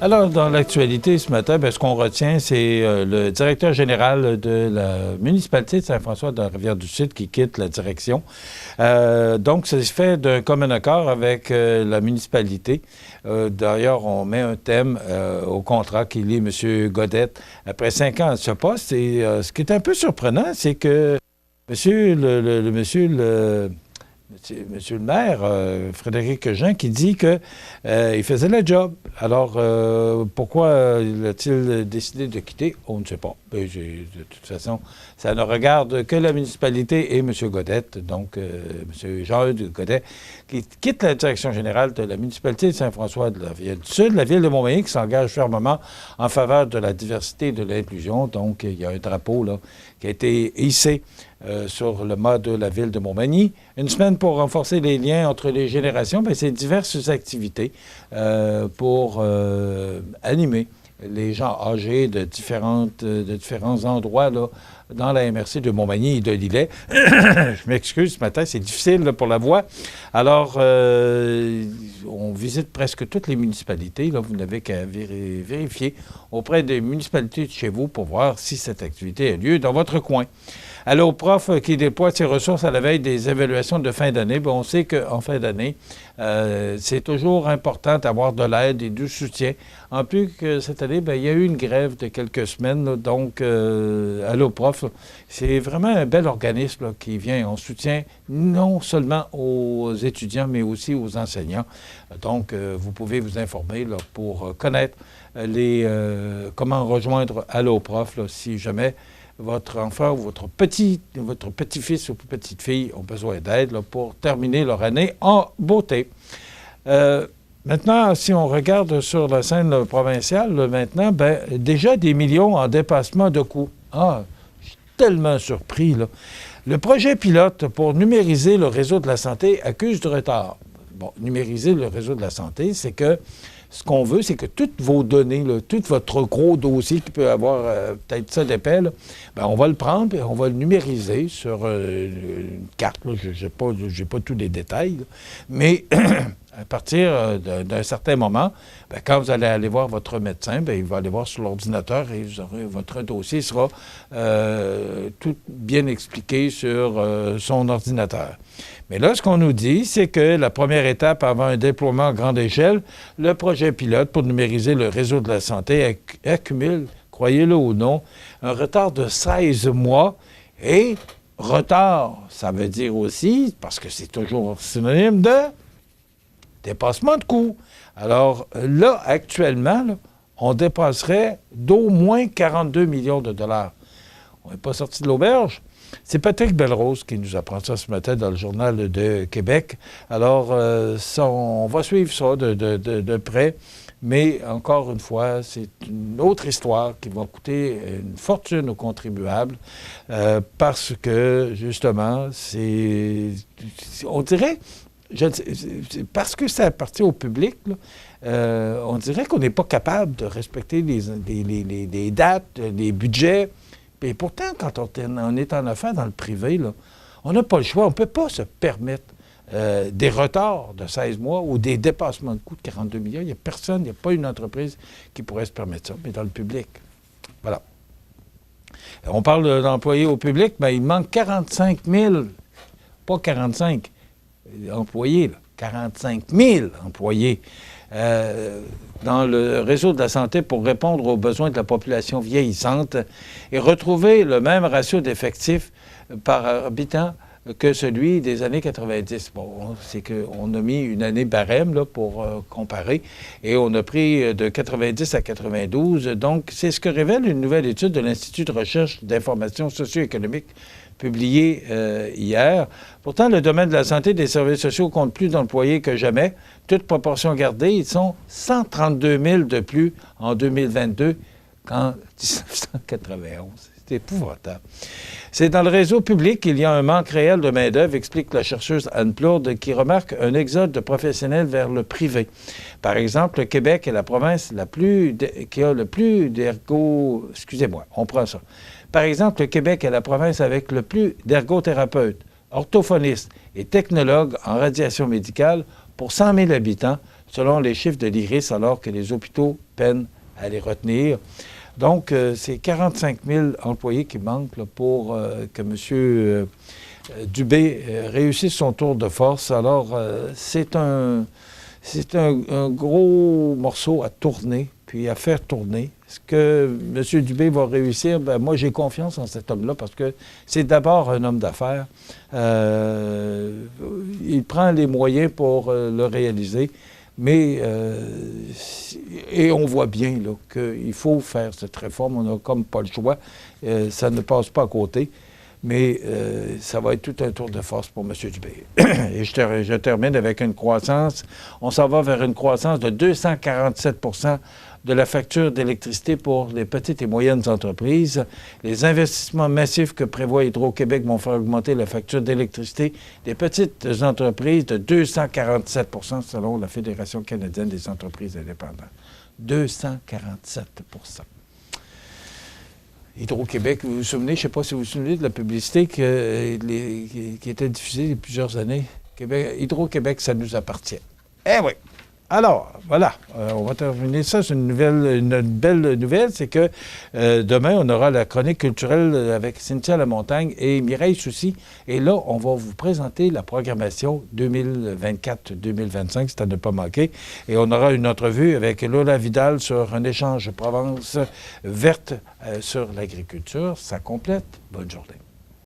Alors, dans l'actualité ce matin, ce qu'on retient, c'est le directeur général de la municipalité de Saint-François de la Rivière-du-Sud qui quitte la direction. Donc, ça se fait d'un commun accord avec la municipalité. D'ailleurs, on met un thème au contrat qui lie M. Godette après 5 ans à ce poste. Et ce qui est un peu surprenant, c'est que Monsieur le maire, Frédéric Jean, qui dit qu'il faisait le job. Alors, pourquoi a-t-il décidé de quitter? On ne sait pas. De toute façon, ça ne regarde que la municipalité et M. Godette, donc M. Jean-Eudes Godet, qui quitte la direction générale de la municipalité de Saint-François de la Rivière-du-Sud, la ville de Montmagny, qui s'engage fermement en faveur de la diversité et de l'inclusion. Donc, il y a un drapeau là, qui a été hissé sur le mât de la ville de Montmagny. Une semaine pour renforcer les liens entre les générations, c'est diverses activités pour animer les gens âgés de différents endroits là, dans la MRC de Montmagny et de Lillet. Je m'excuse, ce matin, c'est difficile là, pour la voix. Alors, on visite presque toutes les municipalités. Là, vous n'avez qu'à vérifier auprès des municipalités de chez vous pour voir si cette activité a lieu dans votre coin. Allo Prof qui déploie ses ressources à la veille des évaluations de fin d'année. On sait qu'en fin d'année, c'est toujours important d'avoir de l'aide et du soutien. En plus que cette année, il y a eu une grève de quelques semaines. Là, donc, Allo Prof, c'est vraiment un bel organisme là, qui vient en soutien non seulement aux étudiants, mais aussi aux enseignants. Donc, vous pouvez vous informer là, pour connaître comment rejoindre Allo Prof là, si jamais votre enfant ou votre petit-fils ou petite-fille ont besoin d'aide là, pour terminer leur année en beauté. Maintenant, si on regarde sur la scène là, provinciale, là, maintenant, déjà des millions en dépassement de coûts. Ah, je suis tellement surpris, là. Le projet pilote pour numériser le réseau de la santé accuse du retard. Bon, numériser le réseau de la santé, c'est que ce qu'on veut, c'est que toutes vos données, là, tout votre gros dossier qui peut avoir peut-être ça d'épais, là, on va le prendre et on va le numériser sur une carte. Je n'ai pas tous les détails, là, mais à partir d'un certain moment, quand vous allez aller voir votre médecin, il va aller voir sur l'ordinateur et votre dossier sera tout bien expliqué sur son ordinateur. Mais là, ce qu'on nous dit, c'est que la première étape avant un déploiement à grande échelle, le projet pilote pour numériser le réseau de la santé accumule, croyez-le ou non, un retard de 16 mois. Et retard, ça veut dire aussi, parce que c'est toujours synonyme de dépassement de coûts. Alors là, actuellement, là, on dépasserait d'au moins 42 millions de dollars. On n'est pas sorti de l'auberge. C'est Patrick Belrose qui nous apprend ça ce matin dans le Journal de Québec. Alors, on va suivre ça de près, mais encore une fois, c'est une autre histoire qui va coûter une fortune aux contribuables parce que, justement, on dirait, parce que ça appartient au public, là, on dirait qu'on n'est pas capable de respecter les dates, les budgets. Et pourtant, quand on est en affaires dans le privé, là, on n'a pas le choix. On ne peut pas se permettre des retards de 16 mois ou des dépassements de coûts de 42 millions. Il n'y a personne, il n'y a pas une entreprise qui pourrait se permettre ça, mais dans le public. Voilà. On parle d'employés au public, il manque 45 000, pas 45 employés, là, 45 000 employés dans le réseau de la santé pour répondre aux besoins de la population vieillissante et retrouver le même ratio d'effectifs par habitant que celui des années 90. Bon, c'est qu'on a mis une année barème là, pour comparer et on a pris de 90 à 92. Donc, c'est ce que révèle une nouvelle étude de l'Institut de recherche d'information socio-économique publiée hier. Pourtant, le domaine de la santé et des services sociaux compte plus d'employés que jamais. Toute proportion gardée, ils sont 132 000 de plus en 2022 qu'en 1991. C'est épouvantable. C'est dans le réseau public qu'il y a un manque réel de main-d'œuvre, explique la chercheuse Anne Plourde, qui remarque un exode de professionnels vers le privé. Par exemple, le Québec est la province qui a le plus d'ergo... Excusez-moi, on prend ça. Par exemple, le Québec est la province avec le plus d'ergothérapeutes, orthophonistes et technologues en radiation médicale pour 100 000 habitants, selon les chiffres de l'IRIS, alors que les hôpitaux peinent à les retenir. Donc, c'est 45 000 employés qui manquent là, pour que M. Dubé réussisse son tour de force. Alors, c'est un gros morceau à tourner, puis à faire tourner. Est-ce que M. Dubé va réussir? Ben, moi, j'ai confiance en cet homme-là parce que c'est d'abord un homme d'affaires. Il prend les moyens pour le réaliser. Mais, et on voit bien qu'il faut faire cette réforme. On n'a comme pas le choix. Ça ne passe pas à côté. Mais ça va être tout un tour de force pour M. Dubé. Et je termine avec une croissance. On s'en va vers une croissance de 247 de la facture d'électricité pour les petites et moyennes entreprises. Les investissements massifs que prévoit Hydro-Québec vont faire augmenter la facture d'électricité des petites entreprises de 247 selon la Fédération canadienne des entreprises indépendantes. 247 Hydro-Québec, vous vous souvenez, je ne sais pas si vous vous souvenez de la publicité qui était diffusée il y a plusieurs années. Hydro-Québec, ça nous appartient. Eh oui! Alors, voilà, on va terminer ça. C'est une belle nouvelle, c'est que demain, on aura la chronique culturelle avec Cynthia Lamontagne et Mireille Soucy. Et là, on va vous présenter la programmation 2024-2025, c'est à ne pas manquer. Et on aura une entrevue avec Lola Vidal sur un échange Provence verte sur l'agriculture. Ça complète. Bonne journée.